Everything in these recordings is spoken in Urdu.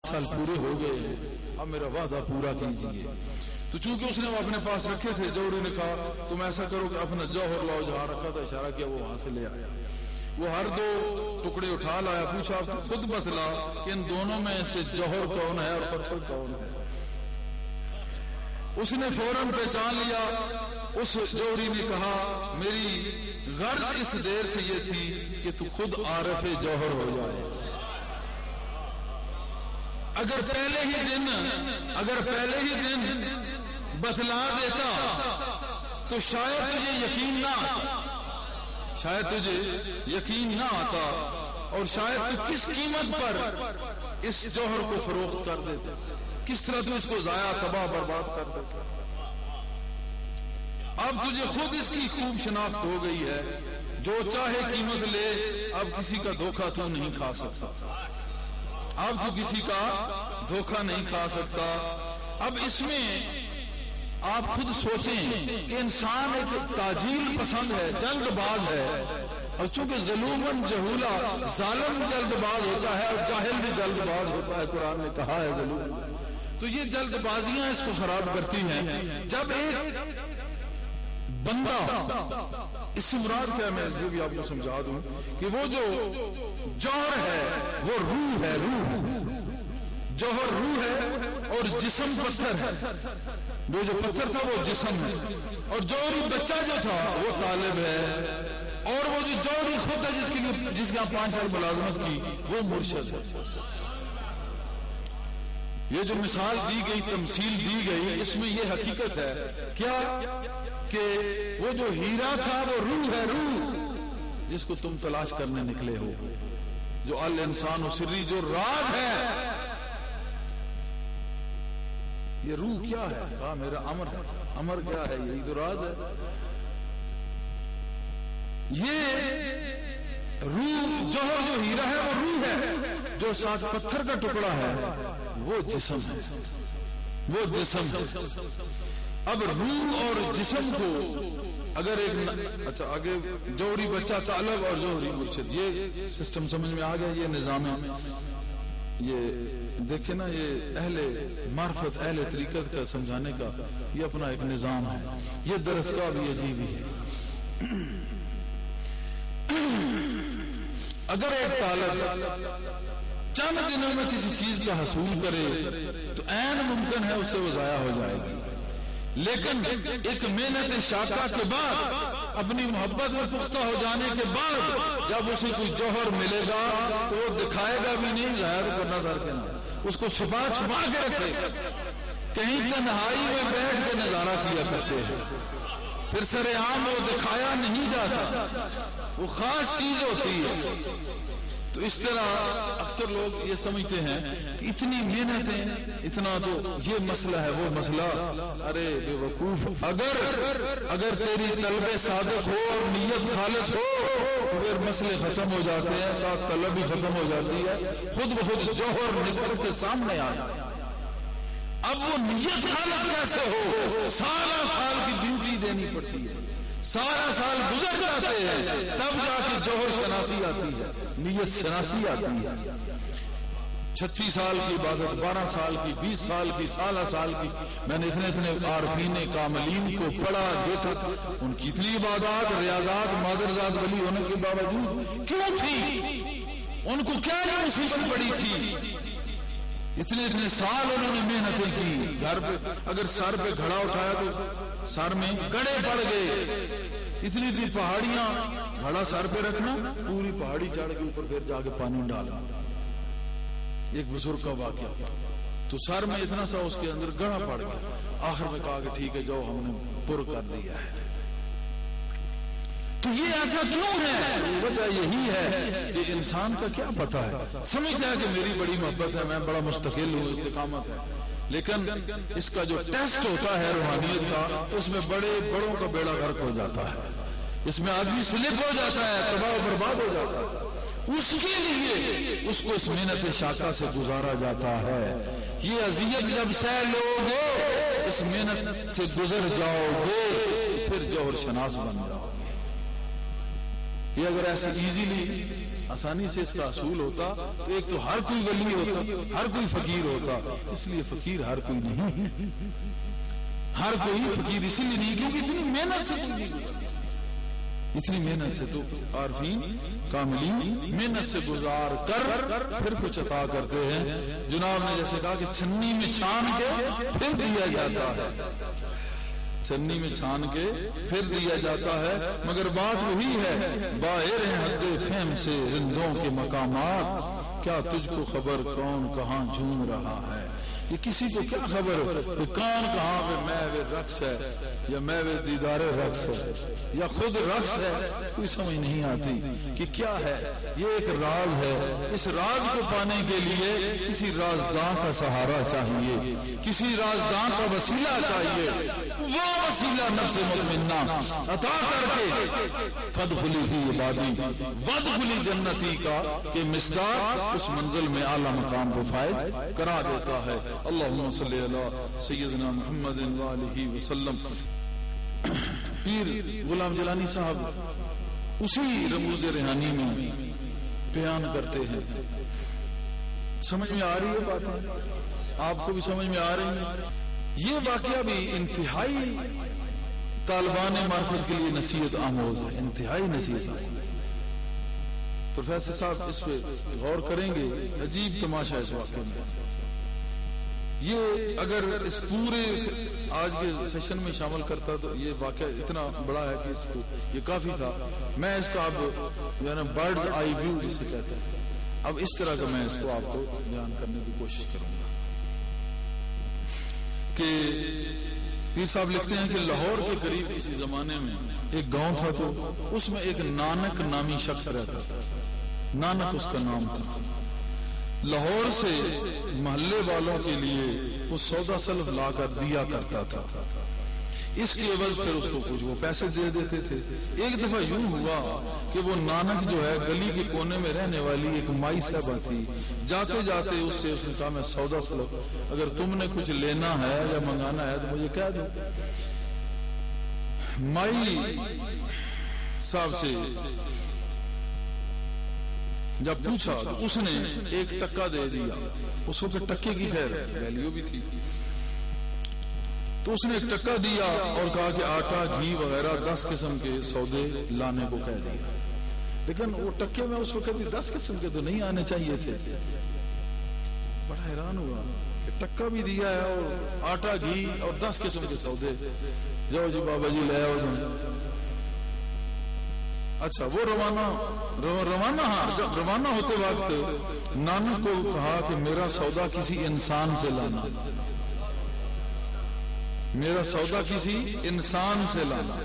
سال پورے ہو گئے ہیں، اب میرا وعدہ پورا کیجیے۔ تو چونکہ اس نے وہ اپنے پاس رکھے تھے، جوہری نے کہا تم ایسا کرو کہ اپنا جوہر لاؤ، جہاں رکھا تھا اشارہ کیا، وہ وہاں سے لے آیا۔ وہ ہر دو ٹکڑے اٹھا لایا، پوچھا تو خود بتلا کہ ان دونوں میں سے جوہر کون ہے اور پتھر کون ہے۔ اس نے فوراً پہچان لیا۔ اس جوہری نے کہا میری غرض اس دیر سے یہ تھی کہ تو خود عارف جوہر ہو جائے۔ اگر پہلے ہی دن بتلا دیتا تو شاید تجھے یقین نہ آتا اور شاید تو کس قیمت پر اس جوہر کو فروخت کر دیتا، کس طرح تو اس کو ضائع تباہ برباد کر دیتا۔ اب تجھے خود اس کی خوب شناخت ہو گئی ہے، جو چاہے قیمت لے، اب کسی کا دھوکہ تو نہیں کھا سکتا، اب تو کسی کا دھوکہ نہیں کھا سکتا۔ اب اس میں آپ خود سوچیں کہ انسان ایک تاجیل پسند ہے، جلد باز ہے، اور چونکہ ظلومن جہولا، ظالم جلد باز ہوتا ہے اور جاہل بھی جلد باز ہوتا ہے، قرآن نے کہا ہے ظلوم، تو یہ جلد بازیاں اس کو خراب کرتی ہیں۔ جب ایک بندہ، اس سے مراد کیا، میں اس بھی آپ کو سمجھا دوں کہ وہ جو جوہر ہے وہ روح ہے، جوہر روح ہے اور جسم پتھر ہے۔ جو پتھر تھا وہ جسم ہے، اور جوہری بچہ جو تھا وہ طالب ہے، اور وہ جو جوہری خود ہے جس کے 5 سال ملازمت کی، وہ مرشد ہے۔ یہ جو مثال دی گئی، تمثیل دی گئی، اس میں یہ حقیقت ہے کیا کہ وہ جو ہیرا تھا وہ روح ہے، روح جس کو تم تلاش کرنے نکلے ہو، جو الانسان و سری، جو راز ہے۔ یہ روح کیا ہے؟ کہا میرا امر ہے۔ امر کیا ہے؟ یہی تو راز ہے۔ یہ روح، جوہر جو ہیرا ہے وہ روح ہے، جو ساتھ پتھر کا ٹکڑا ہے وہ جسم ہے، وہ جسم ہے۔ اب روح اور جسم کو اگر ایک اچھا آگے جوہری بچہ طالب اور جوہری مرشد، یہ سسٹم سمجھ میں آ گیا، یہ نظام ہے۔ یہ دیکھیں نا، یہ اہل معرفت، اہل طریقت کا سمجھانے کا یہ اپنا ایک نظام ہے۔ یہ درس کا بھی عجیب ہی ہے۔ اگر ایک طالب چند دنوں میں کسی چیز کا حصول کرے تو عین ممکن ہے اس سے وہ ضائع ہو جائے گی، لیکن ایک محنت شاقہ کے بعد، اپنی محبت میں پختہ ہو جانے کے بعد، جب اسے کوئی جوہر ملے گا تو وہ دکھائے گا بھی نہیں، ظاہر کرنا درکنا، اس کو چھپا کے رکھے گا۔ کہیں تنہائی میں بیٹھ کے نظارہ کیا کرتے ہیں، پھر سر عام وہ دکھایا نہیں جاتا، وہ خاص چیز ہوتی ہے۔ تو اس طرح اکثر لوگ یہ سمجھتے ہیں کہ اتنی محنتیں، اتنا تو یہ مسئلہ ہے، وہ مسئلہ، ارے بے وقوف، اگر تیری طلب صادق ہو اور نیت خالص ہو تو پھر مسئلے ختم ہو جاتے ہیں، ساتھ طلب بھی ختم ہو جاتی ہے، خود بخود جوہر نکل کے سامنے آیا۔ اب وہ نیت خالص کیسے ہو؟ سال کی ڈیوٹی دینی پڑتی ہے، سارا سال گزر جاتے ہیں، تب جا کے جوہر شناسی آتی ہے، نیت شناسی آتی ہے۔ 36 سال کی عبادت، 12 سال کی، 20 سال کی، سال کی، میں نے اتنے عارفین کاملین کو پڑھا، دیکھا، ان کی اتنی عبادات، ریاضات، مادرزاد ولی ہونے کے باوجود کیوں تھی؟ ان کو کیا یہ مصیبت پڑی تھی؟ اتنے سال انہوں نے محنتیں کی، گھر پہ اگر سر پہ گھڑا اٹھایا تو سر میں گڑے پڑ گئے، اتنی پہاڑیاں، گھڑا سر پہ رکھنا، پوری پہاڑی چڑھ کے اوپر پھر جا کے پانی ڈالنا، ایک بزرگ کا واقعہ۔ تو سر میں اتنا سا اس کے اندر گڑا پڑ گیا، آخر میں کہا کہ ٹھیک ہے جاؤ، ہم نے پر کر دیا ہے۔ تو یہ ایسا کیوں ہے؟ وجہ یہی ہے کہ انسان کا کیا پتہ ہے، سمجھتا ہے کہ میری بڑی محبت ہے، میں بڑا مستقل ہوں، استقامت ہے، لیکن اس کا جو ٹیسٹ ہوتا ہے روحانیت کا، اس میں بڑوں کا بیڑا غرق ہو جاتا ہے، اس میں آدمی سلپ ہو جاتا ہے، تباہ و برباد ہو جاتا ہے۔ اس کے لیے اس کو اس محنت شاقہ سے گزارا جاتا ہے۔ یہ اذیت جب سہ لو گے، اس محنت سے گزر جاؤ گے، پھر جوہر شناس بن جاؤ گے۔ یہ اگر ایسے ایزیلی آسانی سے اس کا حصول ہوتا تو ایک تو ہر کوئی ولی ہوتا، ہر کوئی فقیر ہوتا. اس لیے فقیر ہر کوئی نہیں ہے، ہر کوئی فقیر اسی لیے نہیں کیونکہ اتنی محنت سے، اتنی محنت سے تو عارفین کاملین محنت سے گزار کر پھر کچھ عطا کرتے ہیں. جناب نے جیسے کہا کہ چھنی میں چھان کے پھر دیا جاتا ہے، چھنی میں چھان کے پھر دیا جاتا ہے. مگر بات وہی ہے، باہر ہیں حد فہم سے رندوں کے مقامات، کیا تجھ کو خبر کون کہاں جھوم رہا ہے. یہ کسی کو کیا خبر کہ کون کہاں پہ محو رقص ہے یا محو دیدار رقص ہے یا خود رقص ہے، کوئی سمجھ نہیں آتی کہ کیا ہے. یہ ایک راز ہے، اس راز کو پانے کے لیے کسی رازداں کا سہارا چاہیے، کسی رازداں کا وسیلہ چاہیے. وہ وسیلہ نفس مطمئنہ عطا کر کے فادخلی فی عبادی وادخلی جنتی کا کہ مصداق اس منزل میں اعلیٰ مقام کو فائز کرا دیتا ہے. اللہم صلی علی سیدنا محمد وآلہ وسلم. پیر غلام جیلانی صاحب اسی رموز ریحانی میں بیان کرتے ہیں. سمجھ میں آ رہی ہے بات؟ آپ کو بھی سمجھ میں آ رہی ہے؟ یہ واقعہ بھی انتہائی طالبان معرفت کے لیے نصیحت آموز ہے، انتہائی نصیحت آموز. پروفیسر صاحب اس پہ غور کریں گے. عجیب تماشا اس واقعے میں. یہ اگر اس پورے آج کے سیشن میں شامل کرتا تو یہ واقعہ اتنا بڑا ہے کہ اس کو یہ کافی تھا. میں اس کا اب برڈز آئی ویو جسے کہتے ہیں، اب اس طرح کا میں اس کو آپ کو بیان کرنے کی کوشش کروں گا. کہ پیر صاحب لکھتے ہیں کہ لاہور کے قریب اسی زمانے میں ایک گاؤں تھا، تو اس میں ایک نانک نامی شخص رہتا تھا. نانک اس کا نام تھا. لاہور سے محلے والوں کے لیے وہ سودا سلف لا کر دیا کرتا تھا. اس کے عوض پھر اس کو کچھ وہ پیسے دے دیتے تھے. ایک دفعہ یوں ہوا کہ وہ نانک جو ہے گلی کے کونے میں رہنے والی ایک مائی صاحبہ تھی. جاتے جاتے اس نے کہا میں سودا سلف اگر تم نے کچھ لینا ہے یا منگانا ہے تو مجھے کہہ دو. مائی صاحب سے جب پوچھا تو اس نے ایک ٹکا دے دیا. اس وقت ٹکے کی خیر ویلیو بھی تھی، تو اس نے ایک ٹکا دیا اور کہا کہ آٹا گھی وغیرہ 10 قسم کے سودے لانے کو کہہ دیا. لیکن وہ ٹکے میں اس وقت بھی 10 قسم کے تو نہیں آنے چاہیے تھے. بڑا حیران ہوا کہ ٹکا بھی دیا ہے اور آٹا گھی اور 10 قسم کے سودے. جاؤ جی بابا جی لے آؤ. اچھا وہ روانہ ہوتے وقت نانک کو کہا کہ میرا سودا کسی انسان سے لانا، میرا سودا کسی انسان سے لانا.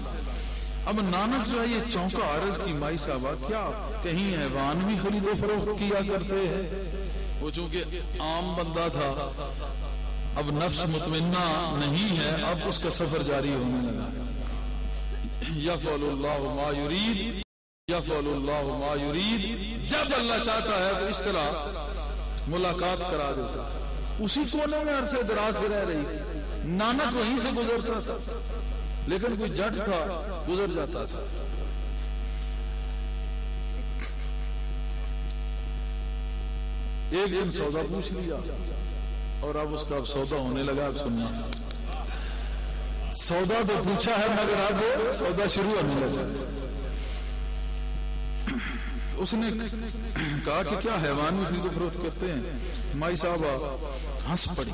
اب نانک جو ہے یہ چونکا عرض کی مائی صاحبہ کیا کہیں حیوان بھی خرید و فروخت کیا کرتے ہیں؟ وہ چونکہ عام بندہ تھا، اب نفس مطمئنہ نہیں ہے، اب اس کا سفر جاری ہونے لگا. یفعل اللہ ما یرید، یفعل اللہ ما یرید. جب اللہ چاہتا ہے تو اس طرح ملاقات کرا دیتا. اسی کونے میں عرصے دراز سے رہ رہی تھی. نانک وہیں سے گزرتا تھا، لیکن کوئی جٹ تھا گزر جاتا تھا. ایک دن سودا پوچھ لیا اور اب اس کا سودا ہونے لگا. اب سننا، سودا تو پوچھا ہے مگر اب سودا شروع ہونے لگا. اس نے کہا کہ کیا حیوان بھی خرید و فروخت کرتے ہیں؟ مائی صاحبہ ہنس پڑی،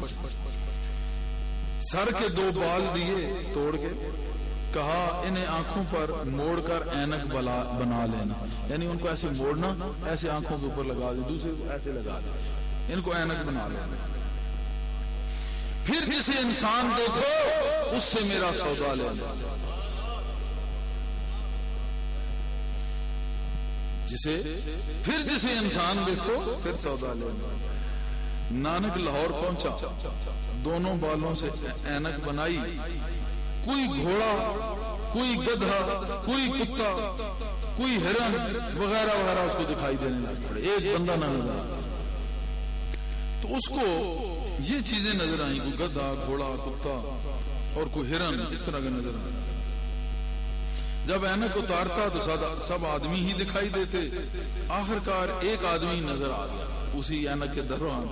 سر کے 2 بال دیے توڑ کے، کہا انہیں آنکھوں پر موڑ کر اینک بنا لینا. یعنی ان کو ایسے موڑنا، ایسے آنکھوں کے اوپر لگا دے، دوسرے کو ایسے لگا دے، ان کو اینک بنا لینا. پھر جسے انسان دیکھو اس سے میرا سودا لینا. پھر جسے انسان دیکھو پھر سودا لینا. نانک لاہور پہنچا، دونوں بالوں سے اینک بنائی. کوئی گھوڑا، کوئی گدھا، کوئی کتا، کوئی ہرن وغیرہ وغیرہ اس کو دکھائی دینے لگ پڑے. ایک بندہ نہ نظر آیا. تو اس کو یہ چیزیں نظر آئیں، کوئی گدھا، گھوڑا، کتا اور کوئی ہرن اس طرح کا نظر آیا. جب اینک اتارتا تو سب آدمی ہی دکھائی دیتے. آخر کار ایک آدمی نظر آ گیا, اسی اینک کے دوران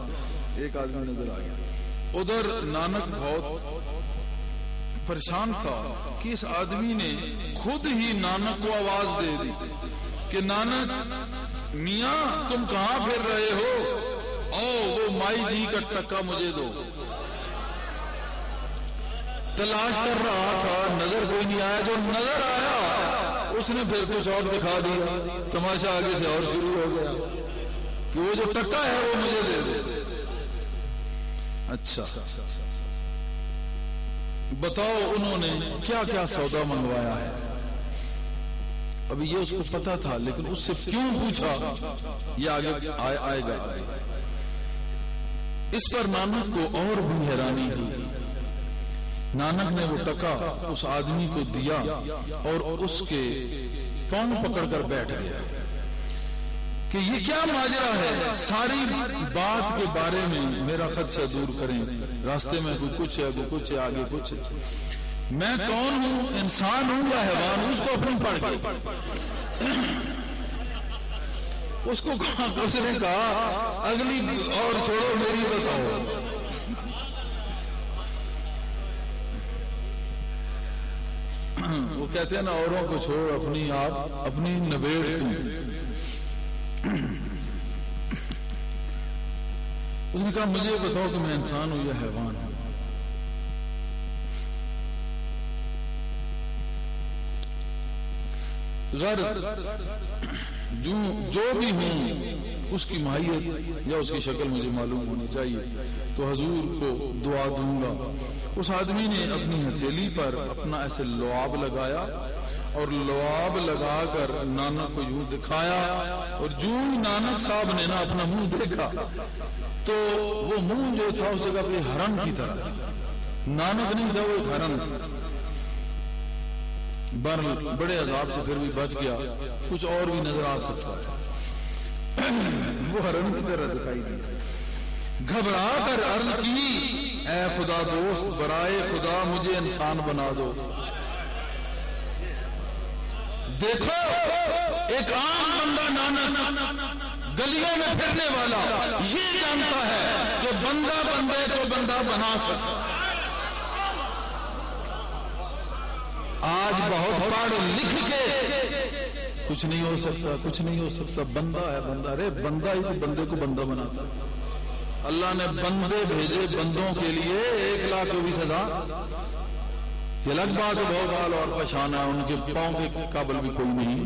ایک آدمی نظر آ گیا. ادھر نانک بہت پریشان تھا کہ اس آدمی نے خود ہی نانک کو آواز دے دی کہ نانک میاں تم کہاں پھر رہے ہو, وہ مائی جی کا ٹکا مجھے دو. تلاش کر رہا تھا, نظر کوئی نہیں آیا. جو نظر آیا اس نے پھر کچھ اور دکھا دیا. تماشا آگے سے اور شروع ہو گیا کہ وہ جو ٹکا ہے وہ مجھے دے دے. اچھا بتاؤ انہوں نے کیا کیا سودا منگوایا ہے. ابھی یہ اس کو پتا تھا, لیکن اس سے کیوں پوچھا یہ آگے آئے گا. اس پر نانک کو اور بھی حیرانی ہوئی. نانک نے وہ ٹکا اس آدمی کو دیا اور اس کے پاؤں پکڑ کر بیٹھ گیا کہ یہ کیا ماجرا ہے. ساری بات کے بارے میں میرا خدشہ دور کریں. راستے میں کوئی کچھ ہے, کوئی کچھ ہے, آگے کچھ ہے. میں کون ہوں, انسان ہوں یا حیوان ہوں, اس کو اپنی پڑھ کے اس کو اس نے کہا اگلی اور چھوڑو, میری بتاؤ. وہ کہتے ہیں نا, اوروں کو چھوڑ اپنی آپ اپنی نبیڑ تو. اس نے کہا مجھے بتاؤ کہ میں انسان ہوں یا حیوان ہوں. غرض جو بھی ہوں اس کی ماہیت یا اس کی شکل مجھے معلوم ہونی چاہیے, تو حضور کو دعا دوں گا. اس آدمی نے اپنی ہتھیلی پر اپنا ایسے لعاب لگایا اور لعاب لگا کر نانک کو یوں دکھایا, اور جو نانک صاحب نے نا اپنا منہ دیکھا تو وہ منہ جو تھا اس جگہ پہ ہرن کی طرح تھا. نانک نہیں تھا, وہ ایک ہرن تھا. بڑے عذاب سے پھر بھی بچ گیا. کچھ اور بھی نظر آ سکتا ہے. وہ ہرن کی طرح دکھائی دیا. گھبرا کر عرض کی اے خدا دوست, برائے خدا مجھے انسان بنا دو. دیکھو ایک عام بندہ نانک گلیوں میں پھرنے والا یہ جانتا ہے کہ بندہ بندے کو بندہ بنا سکتا. آج بہت پڑھ لکھ کے کچھ نہیں ہو سکتا, کچھ نہیں ہو سکتا. بندہ ہے بندہ. ارے بندہ ہی تو بندے کو بندہ بناتا. اللہ نے بندے بھیجے بندوں کے لیے 1,24,000. یہ الگ بات ہے, بہت حال اور پریشان ہے, ان کے پاؤں کے قابل بھی کوئی نہیں,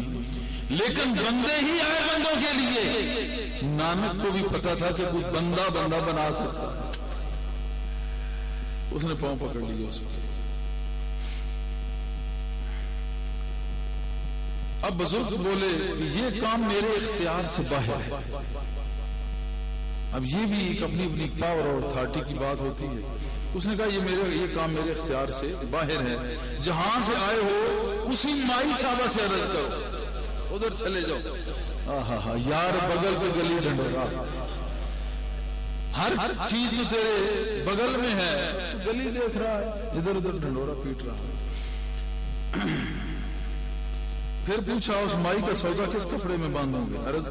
لیکن بندے ہی آئے بندوں کے لیے. نانک کو بھی پتا تھا کہ کوئی بندہ بندہ بنا سکتا. اس نے پاؤں پکڑ لیے اس کو. اب بزرگ بولے یہ کام میرے اختیار سے باہر ہے. اب یہ بھی ایک اپنی اپنی پاور اور اتھارٹی کی بات ہوتی ہے. اس نے کہا یہ کام میرے اختیار سے باہر ہے. جہاں سے آئے ہو اسی مائی صاحبہ سے عرض کرو, ادھر چلے جاؤ. یار بغل پہ گلی ڈنڈورا, ہر چیز تو تیرے بغل میں ہے, تو گلی دیکھ رہا ہے, ادھر ادھر ڈنڈورا پیٹ رہا ہے. پھر پوچھا اس مائی کا سودا کس کپڑے میں باندھوں گے. عرض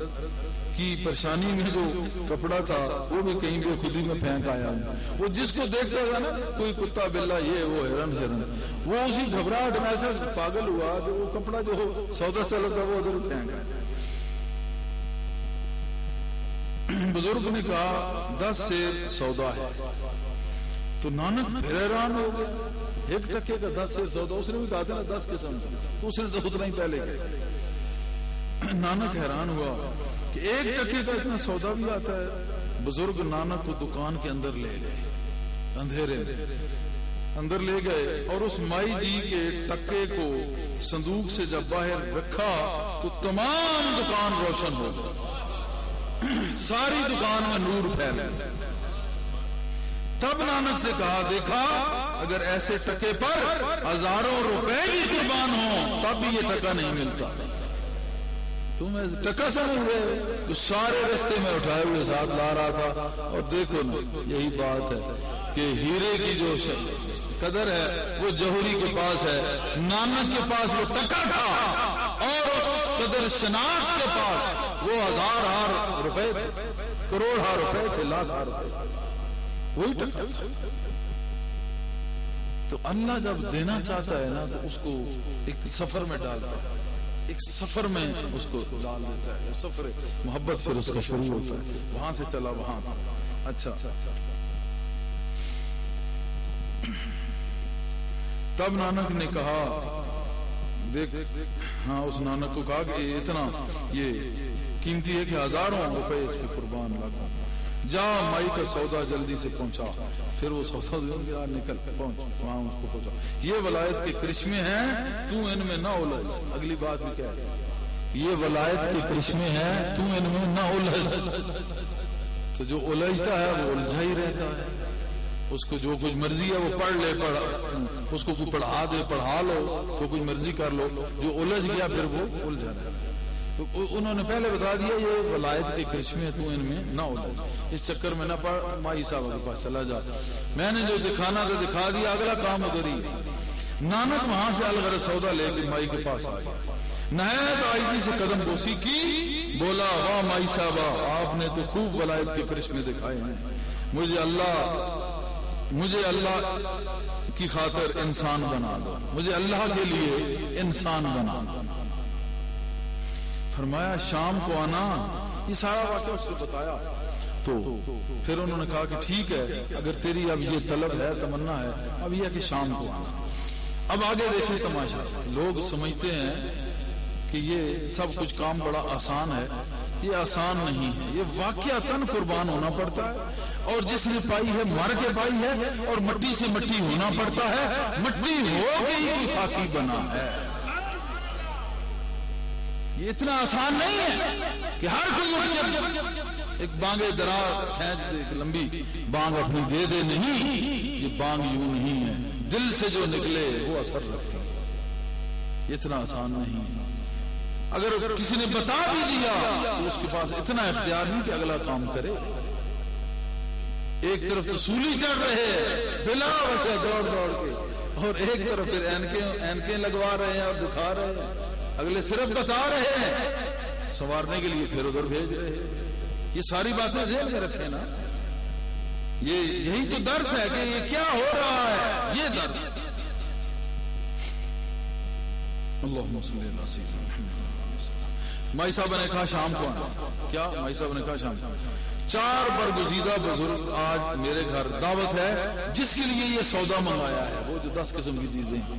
کی پریشانی میں جو کپڑا تھا وہ بھی کہیں پہ خودی میں پھینک آیا. وہ جس کو دیکھتا تھا نا, کوئی کتا بلا یہ وہ ہرن شرن, وہ اسی گھبراہٹ میں ایسا پاگل ہوا کہ وہ کپڑا جو سودا سے لگا وہ ادھر پھینک آیا. بزرگ نے کہا 10 سیر سودا ہے. تو نانک پھر حیران ہو گیا, ایک ٹکے کا 10 سیر سودا. اس نے بھی کہا تھا نا 10 قسم سے, تو اس نے تو اتنا ہی پہلے کہا. نانک حیران ہوا کہ ایک ٹکے کا اتنا سودا بھی آتا ہے. بزرگ نانک کو دکان کے اندر لے گئے, اندھیرے میں اندر لے گئے, اور اس مائی جی کے ٹکے کو صندوق سے جب باہر رکھا تو تمام دکان روشن ہو گئی. ساری دکان میں نور پھیل گیا. تب نانک سے کہا دیکھا اگر ایسے ٹکے پر ہزاروں روپے بھی قربان ہوں تب بھی یہ ٹکا نہیں ملتا. تم ٹکا سمجھ رہے تو سارے رستے میں اٹھائے ہوئے ساتھ لا رہا تھا. اور دیکھو نا یہی بات ہے کہ ہیرے کی جو قدر ہے وہ جوہری کے پاس ہے, نانک کے پاس وہ ٹکا تھا اور اس قدر شناس کے پاس وہ ہزار روپے تھے, کروڑ روپے تھے, لاکھ روپے, وہی ٹکا تھا. تو اللہ جب دینا چاہتا ہے نا تو اس کو ایک سفر میں ڈالتا ہے, ایک سفر میں اس کو ڈال دیتا ہے. سفر محبت پھر اس کا شروع ہوتا ہے, وہاں سے چلا وہاں. اچھا تب نانک نے کہا, دیکھ ہاں اس نانک کو کہا کہ اتنا یہ قیمتی ہے کہ ہزاروں روپے اس پہ قربان لگا, جا مائی کا سودا جلدی سے پہنچا. پھر وہ سودا نکل پہنچ وہاں اس کو پہنچا. یہ ولایت کے کرشمے ہیں, تو ان میں نہ الجھ. اگلی بات بھی کیا ہے, یہ ولایت کے کرشمے ہیں, تو ان میں نہ الجھ. تو جو الجھتا ہے وہ الجھا ہی رہتا ہے, اس کو جو کچھ مرضی ہے وہ پڑھ لے, اس کو کوئی پڑھا دے پڑھا لو, تو کچھ مرضی کر لو. جو الجھ گیا پھر وہ الجھا رہتا ہے. تو انہوں نے پہلے بتا دیا یہ ولایت کے کرشمے, تو ان میں نہ الجھ, اس چکر میں نہ پڑ, مائی صاحب کے پاس چلا جا. میں نے جو دکھانا تھا دکھا دیا, اگلا کام ادھر ہی ہے. نانک وہاں سے الغرض سودا لے کے مائی کے پاس آ گیا, نہایت عاجزی سے قدم بوسی کی, بولا واہ مائی صاحبہ, آپ نے تو خوب ولایت کے کرشمے دکھائے ہیں. مجھے اللہ کی خاطر انسان بنا دو, مجھے اللہ کے لیے انسان بنا دو. فرمایا شام کو آنا. یہ سارا واقعہ اس کو بتایا. تو پھر انہوں نے کہا کہ ٹھیک ہے, اگر تیری اب یہ طلب ہے, تمنا ہے, اب یہ کہ شام کو آنا. اب آگے دیکھیں تماشا. لوگ سمجھتے ہیں کہ یہ سب کچھ کام بڑا آسان ہے. یہ آسان نہیں ہے, یہ واقعتاً قربان ہونا پڑتا ہے. اور جس نے پائی ہے مر کے پائی ہے, اور مٹی سے مٹی ہونا پڑتا ہے, مٹی ہو کے ہی کوئی خاکی بنا ہے. یہ اتنا آسان نہیں ہے کہ ہر کوئی ایک بانگے درار کھینچ دے, ایک لمبی بانگ اپنی دے دے. نہیں, یہ بانگ یوں نہیں ہے, دل سے جو نکلے وہ اثر رکھتی ہے. اتنا آسان نہیں ہے. اگر کسی نے بتا بھی دیا تو اس کے پاس اتنا اختیار نہیں کہ اگلا کام کرے. ایک طرف تو سولی چڑھ رہے بلا وجہ دوڑ دوڑ کے, اور ایک طرف پھر اینکیں لگوا رہے ہیں اور دکھا رہے ہیں. اگلے صرف بتا رہے ہیں, سنوارنے کے لیے پھر ادھر بھیج رہے ہیں. یہ ساری باتیں ذہن میں رکھیں نا. یہی تو درس ہے کہ یہ کیا ہو رہا ہے, یہ درس ہے. اللہم صلی اللہ علیہ وسلم. مائی صاحب نے کہا شام کو آنا. کیا مائی صاحب نے کہا شام کو. 4 برگزیدہ بزرگ آج میرے گھر دعوت ہے, جس کے لیے یہ سودا منگایا ہے, وہ جو 10 قسم کی چیزیں ہیں.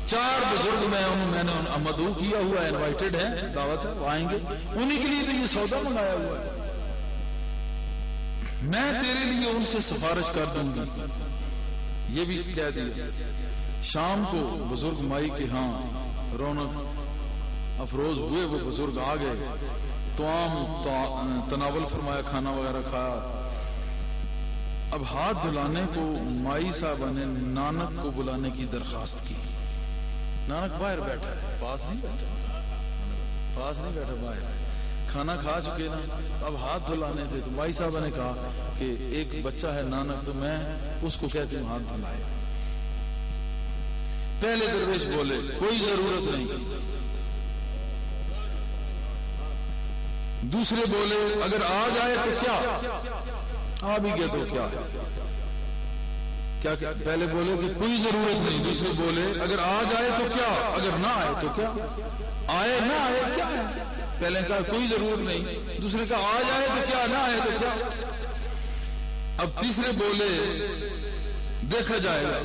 4 بزرگ میں نے مدعو کیا ہوا ہے, انوائٹڈ ہے, دعوت ہے, وہ آئیں گے, انہی کے لیے تو یہ سودا منگایا ہوا ہے. میں تیرے لیے ان سے سفارش کر دوں گی. یہ بھی کہہ دیا. شام کو بزرگ مائی کے ہاں رونق افروز ہوئے. وہ بزرگ آ گئے, توام تناول فرمایا, کھانا وغیرہ کھایا. اب ہاتھ دھلانے کو مائی صاحبہ نے نانک کو بلانے کی درخواست کی. نانک باہر بیٹھا ہے, پاس نہیں بیٹھا, باہر ہے. کھانا کھا چکے نا, اب ہاتھ دھلانے تھے. تو مائی صاحبہ نے کہا کہ ایک بچہ ہے نانک, تو میں اس کو کہتی ہوں ہاتھ دھلائے. پہلے درویش بولے کوئی ضرورت نہیں. دوسرے بولے اگر آ جائے تو کیا, آ بھی گیا تو کیا ہے. کیا پہلے بولے کہ کوئی ضرورت نہیں. دوسرے بولے اگر آ جائے تو کیا, اگر نہ آئے تو کیا, آئے نہ آئے کیا ہے. پہلے کہا کوئی ضرورت نہیں, دوسرے کہا آ جائے تو کیا, نہ آئے تو کیا. اب تیسرے بولے دیکھا جائے گا.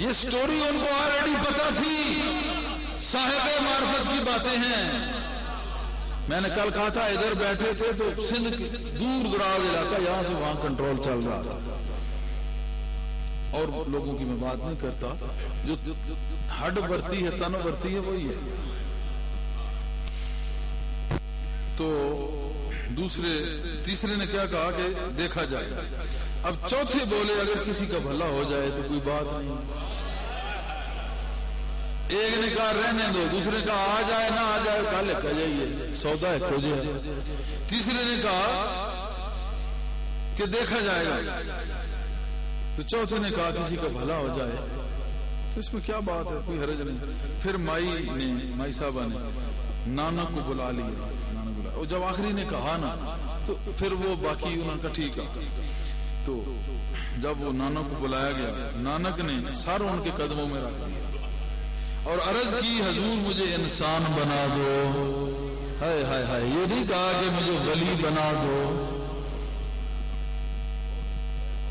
یہ سٹوری ان کو آلریڈی پتا تھی, صاحب معرفت کی باتیں ہیں. میں نے کل کہا تھا ادھر بیٹھے تھے تو سندھ دور دراز علاقہ, یہاں سے وہاں کنٹرول چل رہا تھا. اور لوگوں کی میں بات نہیں کرتا, جو ہڈ برتی ہے تن برتی ہے وہی ہے. تو تیسرے نے کیا کہا کہ دیکھا جائے. اب چوتھے بولے اگر کسی کا بھلا ہو جائے تو کوئی بات نہیں. ایک نے کہا رہنے دو، دوسرے نے کہا آ جائے نہ آ جائے کل کہہ جائیے سودا ہے کھوجے، تیسرے نے کہا کہ دیکھا جائے گا، تو چوتھے نے کہا کسی کا بھلا ہو جائے، تو اس میں کیا بات ہے، کوئی حرج نہیں۔ پھر مائی صاحبہ نے نانا کو بلا لیا، نانا بلا، اور جب آخری نے کہا نا تو پھر وہ باقی انہوں نے کہا ٹھیک ہے۔ تو جب وہ نانا کو بلایا گیا، نانک نے سر ان کے قدموں میں رکھ دیا اور عرض کی حضور مجھے انسان بنا دو، ہائے ہائے ہائے، یہ نہیں کہا کہ مجھے ولی بنا دو،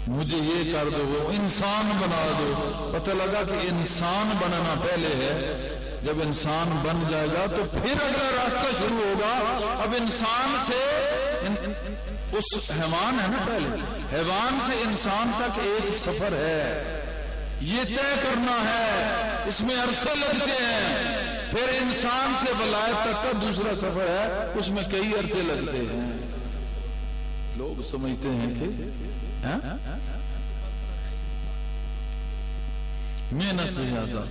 مجھے یہ کر دو، وہ انسان بنا دو۔ پتہ لگا کہ انسان بننا پہلے ہے، جب انسان بن جائے گا تو پھر اگلا راستہ شروع ہوگا۔ اب انسان سے اس حیوان ہے نا، پہلے حیوان سے انسان تک ایک سفر ہے، یہ طے کرنا ہے، اس میں عرصے لگتے ہیں۔ پھر انسان سے ولایت تک کا دوسرا سفر ہے، اس میں کئی عرصے لگتے ہیں۔ لوگ سمجھتے ہیں کہ محنت سے زیادہ۔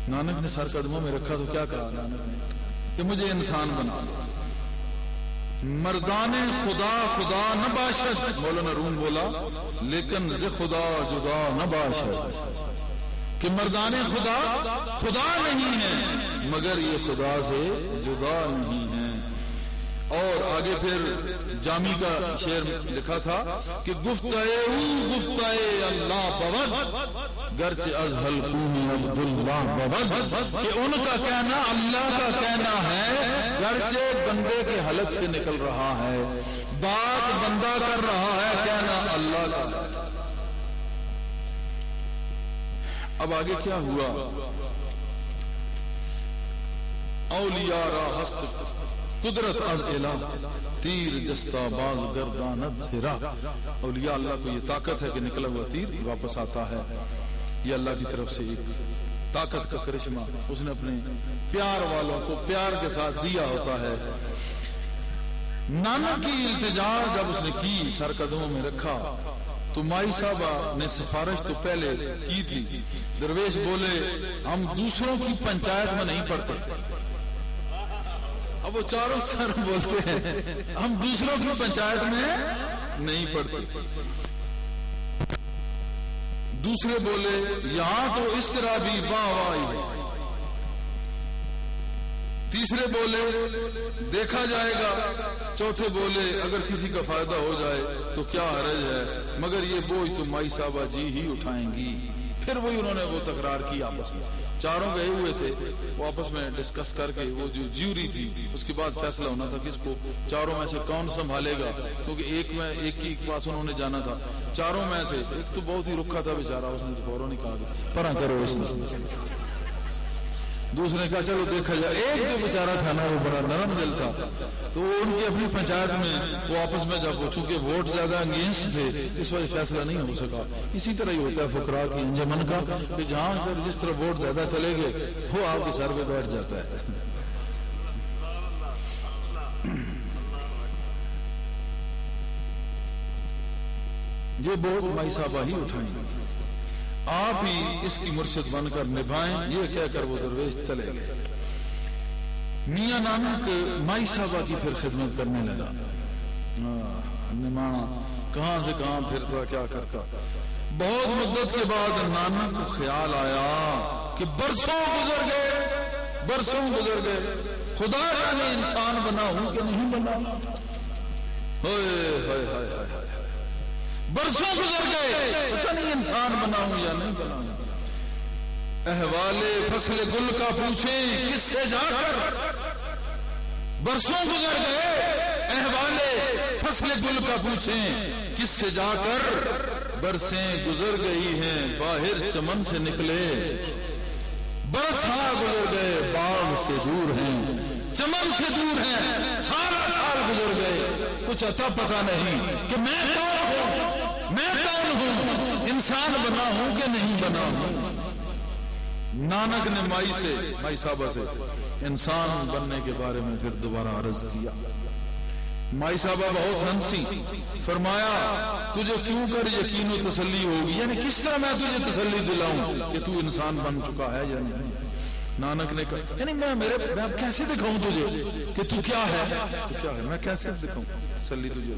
نانک نے سر قدموں میں رکھا تو کیا کہا نانک نے کہ مجھے انسان بنا دو۔ مردان خدا خدا نہ باشد، مولانا روم بولا، لیکن ز خدا جدا نہ باشد، کہ مردان خدا خدا نہیں ہے مگر یہ خدا سے جدا نہیں ہے۔ اور آگے پھر جامی کا شعر لکھا تھا کہ گفتائے اللہ بود گرچہ از حلقوم عبداللہ بود، کہ ان کا کہنا اللہ کا کہنا ہے گرچہ بندے کے حلق سے نکل رہا ہے، بات بندہ کر رہا ہے، کہنا اللہ کا۔ اب آگے کیا ہوا؟ اولیاء را ہست قدرت از الہ، تیر جستا باز گرداند سرا۔ اولیاء اللہ کو یہ طاقت ہے کہ نکلا ہوا تیر واپس آتا ہے، یہ اللہ کی طرف سے ایک طاقت کا کرشمہ اس نے اپنے پیار والوں کو پیار کے ساتھ دیا ہوتا ہے۔ نانا کی التجا جب اس نے کی، سر قدموں میں رکھا، تو مائی صاحبہ نے سفارش تو پہلے کی تھی۔ درویش بولے ہم دوسروں کی پنچایت میں نہیں پڑتے، اب وہ چاروں بولتے ہیں ہم دوسروں کی پنچایت میں نہیں پڑتے۔ دوسرے بولے یہاں تو اس طرح بھی واہ واہ ہے۔ تیسرے بولے دیکھا جائے گا۔ چوتھے بولے اگر کسی کا فائدہ ہو جائے تو کیا حرج ہے، مگر یہ بوجھ تو مائی صاحبہ جی ہی اٹھائیں گی۔ پھر وہی انہوں نے وہ تکرار کی آپس میں، چاروں گئے ہوئے تھے، وہ آپس میں ڈسکس کر کے وہ جو جیوری تھی اس کے بعد فیصلہ ہونا تھا کہ اس کو چاروں میں سے کون سنبھالے گا، کیونکہ ایک کی پاس انہوں نے جانا تھا۔ چاروں میں سے ایک تو بہت ہی رکھا تھا بیچارہ، اس نے تو فوراً ہی کہا پرا کرو اس نے۔ دوسرے نے کہا چلو دیکھا جائے۔ ایک جو بیچارہ تھا نا وہ بڑا نرم دل تھا، تو وہ ان کی اپنی پنچایت میں وہ آپس میں جب چونکہ ووٹ زیادہ انگینسٹ تھے اس وجہ فیصلہ نہیں ہو سکا۔ اسی طرح ہی ہوتا ہے فقراء کی انجمن کا، کہ جہاں پر جس طرح ووٹ زیادہ چلے گئے وہ آپ کے سر پہ بیٹھ جاتا ہے۔ یہ بوجھ مائی صاحبہ ہی اٹھائیں گے، آپ ہی اس کی مرشد بن کر نبھائیں، یہ کہہ کر وہ درویش چلے گئے۔ میاں نانک مائی صاحبہ کی پھر خدمت کرنے لگا۔ نمانا کہاں سے کہاں پھرتا کیا کرتا۔ بہت مدت کے بعد نانک کو خیال آیا کہ برسوں گزر گئے، خدا جانے انسان بنا ہوں کہ نہیں بنا۔ برسوں گزر گئے، پتہ نہیں انسان بنا ہوں یا نہیں بنا ہوں۔ احوال فصل گل کا پوچھیں کس سے جا کر، برسوں گزر گئے، احوال فصل گل کا پوچھیں کس سے جا کر، برسیں گزر گئی ہیں باہر چمن سے نکلے، برس ہاں گزر گئے باغ سے دور ہیں، چمن سے دور ہیں، سارا سال گزر گئے، کچھ عطا پتا نہیں کہ میں کون ہوں، انسان بنا ہوں کہ نہیں بنا ہوں۔ نانک نے مائی صاحبہ سے انسان بننے کے بارے میں پھر دوبارہ عرض کیا۔ مائی صاحبہ بہت ہنسی، فرمایا تجھے کیوں کر یقین و تسلی ہوگی، یعنی کس طرح میں تجھے تسلی دلاؤں کہ تو انسان بن چکا ہے یا نہیں۔ نانک نے کہا یعنی میں کیسے دکھاؤں تجھے کہ تو کیا ہے، میں کیسے دکھاؤں تسلی تجھے،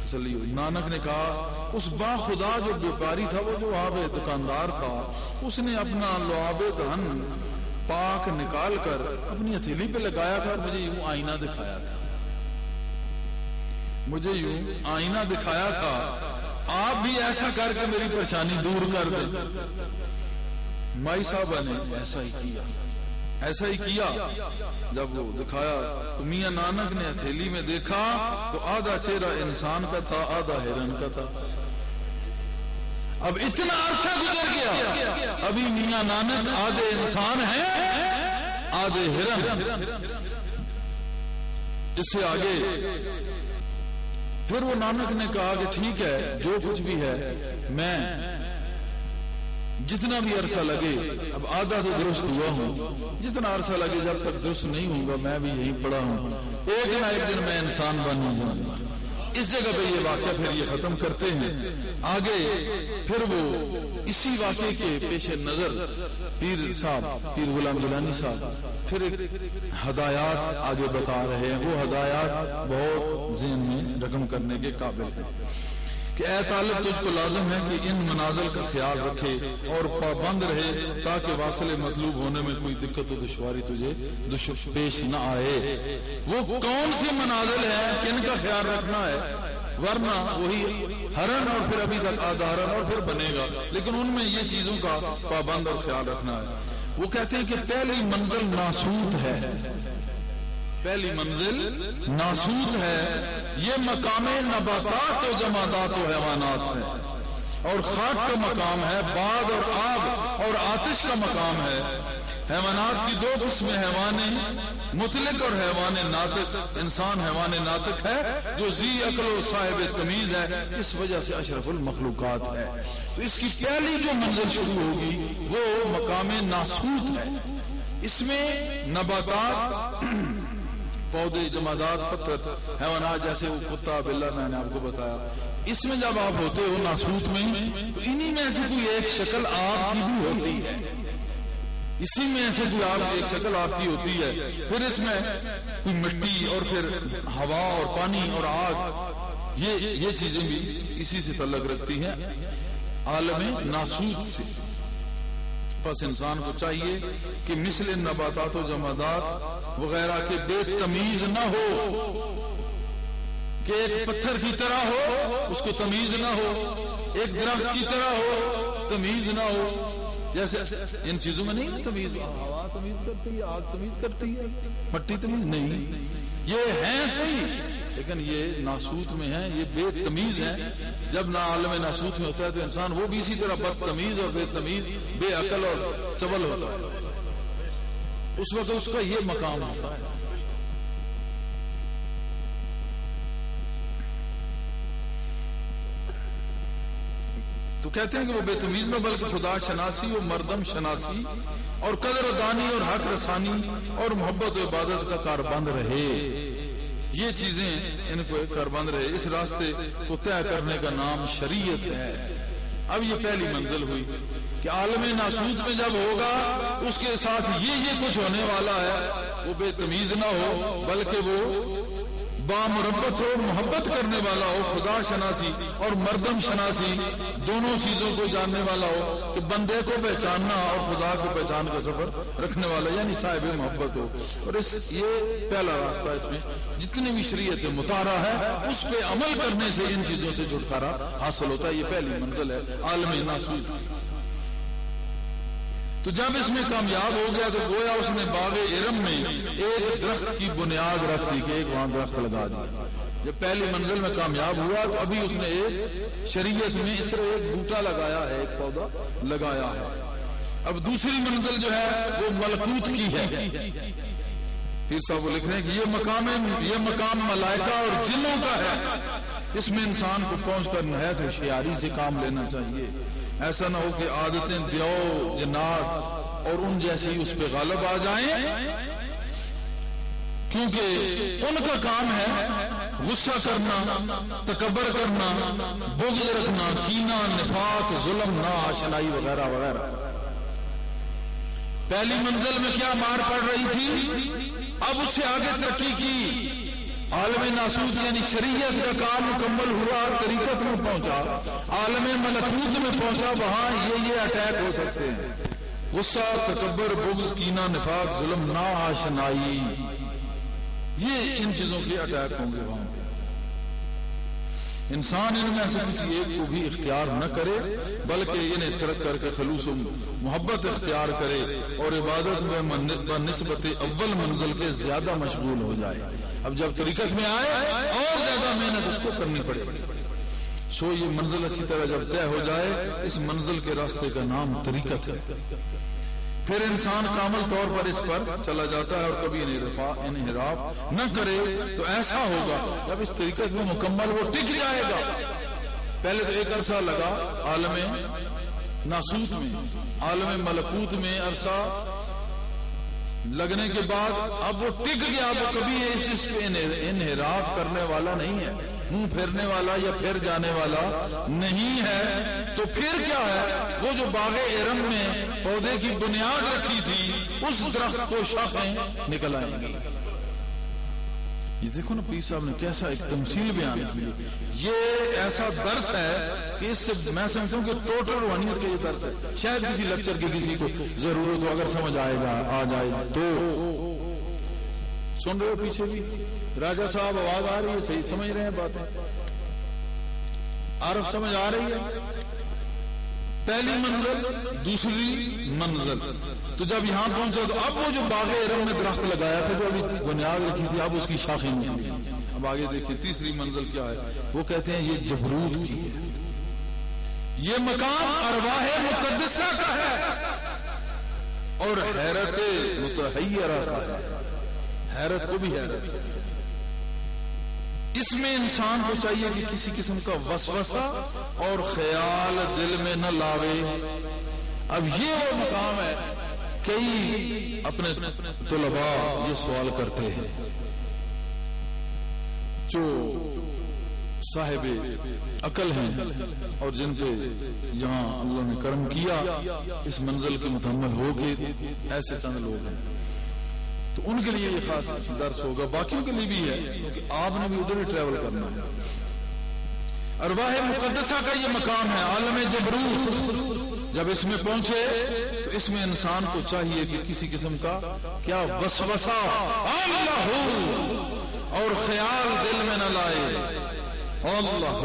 تسلی ہوئی۔ نانک نے کہا اس با خدا جو بیپاری تھا، وہ جو وہاں پہ دکاندار تھا، اس نے اپنا لعاب دہن پاک نکال کر اپنی ہتھیلی پہ لگایا تھا اور مجھے یوں آئینہ دکھایا تھا، مجھے یوں آئینہ دکھایا تھا، آپ بھی ایسا کر کے میری پریشانی دور کر دیں۔ مائی صاحبہ نے ایسا ہی کیا، جب وہ دکھایا تو میاں نانک نے ہتھیلی میں دیکھا تو آدھا چہرہ انسان کا تھا، آدھا ہرن کا تھا۔ اب اتنا عرصہ گزر گیا، ابھی میاں نانک آدھے انسان ہیں آدھے ہرن۔ اس سے آگے پھر وہ نانک نے کہا کہ ٹھیک ہے جو کچھ بھی ہے، میں جتنا بھی عرصہ لگے، اب آدھا تو درست ہوا ہوں، جتنا عرصہ لگے جب تک درست نہیں ہوں گا میں بھی یہی پڑا ہوں، ایک نہ ایک دن میں انسان بن جاؤں گا۔ اس جگہ پہ یہ واقعہ پھر یہ ختم کرتے ہیں۔ آگے پھر وہ اسی واقعے کے پیش نظر پیر غلام گیلانی صاحب پھر ایک ہدایات آگے بتا رہے ہیں۔ وہ ہدایات بہت ذہن میں رقم کرنے کے قابل ہیں کہ اے طالب تجھ کو لازم ہے کہ ان منازل کا خیال رکھے اور پابند رہے تاکہ واصل مطلوب ہونے میں کوئی دقت و دشواری تجھے پیش نہ آئے۔ وہ کون سی منازل ہے کہ ان کا خیال رکھنا ہے، ورنہ وہی ہرن اور پھر ابھی تک آدھا ہرن اور پھر بنے گا، لیکن ان میں یہ چیزوں کا پابند اور خیال رکھنا ہے۔ وہ کہتے ہیں کہ پہلی منزل ناسوت ہے، پہلی منزل ناسوت ہے، یہ مقام نباتات و جمادات و حیوانات ہے، اور خاک کا مقام ہے، باد اور آب اور آتش کا مقام ہے۔ حیوانات کی دو قسمیں، حیوان مطلق اور حیوان ناطق۔ انسان حیوان ناطق ہے جو ذی عقل و صاحب تمیز ہے، اس وجہ سے اشرف المخلوقات ہے۔ تو اس کی پہلی جو منزل شروع ہوگی وہ مقام ناسوت ہے۔ اس میں نباتات، پودے، جمادات، پتھر، حیوانات جیسے وہ کتا بلا میں نے آپ کو بتایا، اس میں جب آپ ہوتے ہو ناسوت میں تو انہی میں سے کوئی ایک شکل آپ کی بھی ہوتی ہے، اسی میں سے کوئی آپ ایک شکل آپ کی ہوتی ہے۔ پھر اس میں کوئی مٹی اور پھر ہوا اور پانی اور آگ، یہ چیزیں بھی اسی سے تعلق رکھتی ہیں، عالم ناسوت سے۔ پس انسان کو چاہیے کہ مثل نباتات و جمادات وغیرہ کے بے تمیز نہ ہو، کہ ایک پتھر کی طرح ہو اس کو تمیز نہ ہو، ایک درخت کی طرح ہو تمیز نہ ہو۔ جیسے ان چیزوں میں نہیں نا تمیز، ہوا تمیز کرتی ہے، آگ تمیز کرتی ہے، مٹی تمیز نہیں، یہ ہیں صحیح لیکن یہ ناسوت میں ہیں، یہ بے تمیز ہیں۔ جب نہ عالم ناسوت میں ہوتا ہے تو انسان وہ بھی اسی طرح بدتمیز اور بے تمیز، بے عقل اور چبل ہوتا ہے، اس وقت اس کا یہ مقام ہوتا ہے۔ تو کہتے ہیں کہ وہ بے تمیز نہ بلکہ خدا شناسی و مردم شناسی اور قدر و دانی اور حق رسانی اور محبت و عبادت کا کاربند رہے، یہ چیزیں ان کو کاربند رہے، اس راستے کو طے کرنے کا نام شریعت ہے۔ اب یہ پہلی منزل ہوئی کہ عالم ناسوت میں جب ہوگا تو اس کے ساتھ یہ کچھ ہونے والا ہے، وہ بے تمیز نہ ہو بلکہ وہ بامربت ہو، محبت کرنے والا ہو، خدا شناسی اور مردم شناسی دونوں چیزوں کو جاننے والا ہو، کہ بندے کو پہچاننا اور خدا کو پہچان کا سفر رکھنے والا، یعنی صاحب محبت ہو۔ اور یہ پہلا راستہ، اس میں جتنی بھی شریعت مطالعہ ہے اس پہ عمل کرنے سے ان چیزوں سے چھٹکارا حاصل ہوتا ہے۔ یہ پہلی منزل ہے عالم ناسوت۔ تو جب اس میں کامیاب ہو گیا تو گویا اس نے باغ ارم میں ایک درخت کی بنیاد رکھ دی کہ ایک وہاں درخت لگا دیا۔ جب پہلی منزل میں کامیاب ہوا تو ابھی اس نے ایک شریعت میں اس طرح ایک بوٹا لگایا ہے، ایک پودا لگایا ہے۔ اب دوسری منزل جو ہے وہ ملکوت کی ہے۔ پیر صاحب لکھ رہے ہیں کہ یہ مقام ملائکہ اور جنوں کا ہے، اس میں انسان کو پہنچ کر نہایت ہوشیاری سے کام لینا چاہیے۔ ایسا نہ ہو کہ عادتیں دیو جنات اور ان جیسی اس پہ غالب آ جائیں، کیونکہ ان کا کام ہے غصہ کرنا، تکبر کرنا، بغض رکھنا، کینہ، نفاق، ظلم، ناآشنائی وغیرہ وغیرہ۔ پہلی منزل میں کیا مار پڑ رہی تھی، اب اس سے آگے ترقی کی، عالم ناسوت یعنی شریعت کا کام مکمل ہوا، طریقت میں پہنچا، عالم ملکوت میں پہنچا، وہاں یہ اٹیک ہو سکتے ہیں، غصہ، تکبر، بغض، کینہ، نفاق، ظلم، ناآشنائی، یہ ان چیزوں کے اٹیک ہوں گے وہاں پہ۔ انسان ان میں سے کسی ایک کو بھی اختیار نہ کرے، بلکہ انہیں ترک کر کے خلوص و محبت اختیار کرے اور عبادت میں بنسبت اول منزل کے زیادہ مشغول ہو جائے۔ اب جب طریقت میں آئے اور زیادہ محنت اس کو کرنی پڑے گی۔ سو یہ منزل اچھی طرح جب طے ہو جائے، اس منزل کے راستے کا نام طریقت ہے۔ پھر انسان کامل طور پر اس پر چلا جاتا ہے اور کبھی انحراف نہ کرے تو ایسا ہوگا جب اس طریقت میں مکمل وہ ٹک جائے گا۔ پہلے تو ایک عرصہ لگا عالم ناسوت میں، عالم ملکوت میں عرصہ لگنے کے بعد اب وہ ٹک گیا، وہ کبھی اس پہ انحراف کرنے والا نہیں ہے، منہ پھیرنے والا یا پھر جانے والا نہیں ہے۔ تو پھر کیا ہے، وہ جو باغ ارم میں پودے کی بنیاد رکھی تھی، اس درخت کو شاخیں نکل آئیں گی۔ یہ دیکھو نا پیر صاحب نے کیسا ایک تمثیل بیان کی، یہ ایسا درس ہے کہ اس سے میں سمجھتا ہوں کہ ٹوٹل روحانیت کا یہ درس ہے۔ شاید کسی لیکچر کی کسی کو ضرورت ہو، اگر سمجھ آ جائے تو۔ سن رہے ہو پیچھے بھی راجہ صاحب آواز آ رہی ہے، صحیح سمجھ رہے ہیں باتیں، عارف سمجھ آ رہی ہے؟ پہلی منزل، دوسری منزل، تو جب یہاں پہنچا تو اب وہ جو باغ ارم میں درخت لگایا تھا، جو ابھی بنیاد رکھی تھی، اب اس کی شاخیں نکلی۔ اب آگے دیکھیں تیسری منزل کیا ہے، وہ کہتے ہیں یہ جبروت کی ہے، یہ مقام ارواح مقدسہ کا ہے اور حیرت متحیرہ کا ہے، حیرت کو بھی حیرت۔ اس میں انسان کو چاہیے کہ کسی قسم کا وسوسہ اور خیال دل میں نہ لاوے۔ اب یہ وہ مقام ہے، کئی اپنے طلباء یہ سوال کرتے ہیں جو صاحب عقل ہیں اور جن پہ یہاں اللہ نے کرم کیا اس منزل کے متحمل ہو کے ایسے چند لوگ ہیں، تو ان کے لیے یہ خاص درس ہوگا، باقیوں کے لیے بھی ہے کیونکہ آپ نے بھی ادھر ہی ٹریول کرنا ہے۔ ارواح مقدسہ کا یہ مقام ہے، عالم جبروت۔ جب اس میں پہنچے تو اس میں انسان کو چاہیے کہ کسی قسم کا کیا وسوسہ اللہ اور خیال دل میں نہ لائے، اللہ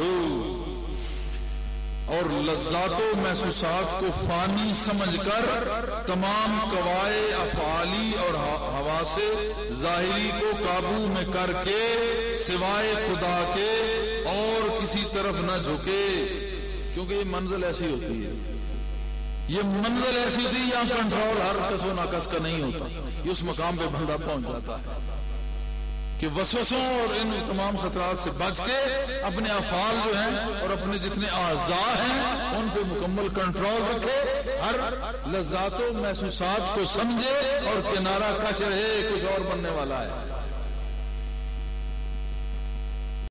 اور لذات و محسوسات کو فانی سمجھ کر تمام قوائے افعالی اور حواس ظاہری کو قابو میں کر کے سوائے خدا کے اور کسی طرف نہ جھکے، کیونکہ یہ منزل ایسی ہوتی ہے، یہ منزل ایسی ہوتی ہے یہاں کنٹرول ہر کس و ناقص کا نہیں ہوتا، یہ اس مقام پہ بندہ پہنچ جاتا ہے کہ وسوسوں اور ان تمام خطرات سے بچ کے اپنے افعال جو ہیں اور اپنے جتنے اعضاء ہیں ان پہ مکمل کنٹرول رکھے، ہر لذات و محسوسات کو سمجھے اور کنارہ کش رہے، کچھ اور بننے والا ہے۔